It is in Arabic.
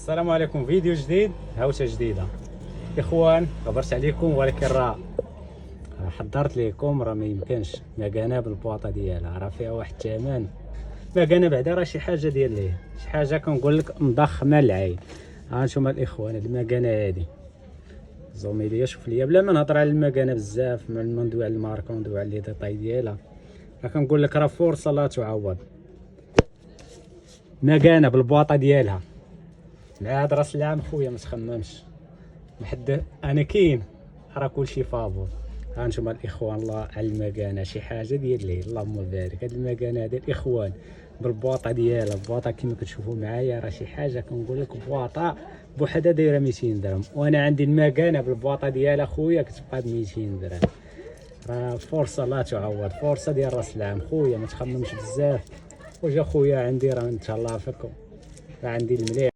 السلام عليكم، فيديو جديد هوشه جديده. اخوان كبرت عليكم، ولكن راه حضرت لكم، راه ما يمكنش مكانه بالبواطه ديالها، راه فيها واحد الثمن. مكانه بعدا راه شي حاجه ديال ليه، شي حاجه كنقول لك مضخمه للعين. ها انتم الاخوان، هاد المكانه هادي زومي ليا، شوف ليا بلا ما نهضر على المكانه بزاف، ما ندوي على الماركه وندوي على لي ديتاي ديالها. راه كنقول لك راه فرصه لا تعوض. مكانه بالبواطه ديالها مع هاد راس العام خويا، ما تخممش محد انا كاين، راه كلشي فابور. ها انتم الاخوان، الله على المكانه، شي حاجه ديال ليه، اللهم بارك. هاد المكانه هادي الاخوان بالبواطه ديالها، البواطه كما كتشوفوا معايا، راه شي حاجه كنقول لك بواطه بوحدها دايره 200 درهم، وانا عندي المكانه بالبواطه ديالها خويا كتبقى ب 200 درهم. راه فرصه لا تعوض، فرصه ديال راس العام خويا، ما تخممش بزاف. وجا خويا عندي راه نتهلا فيكم، راه عندي المليح.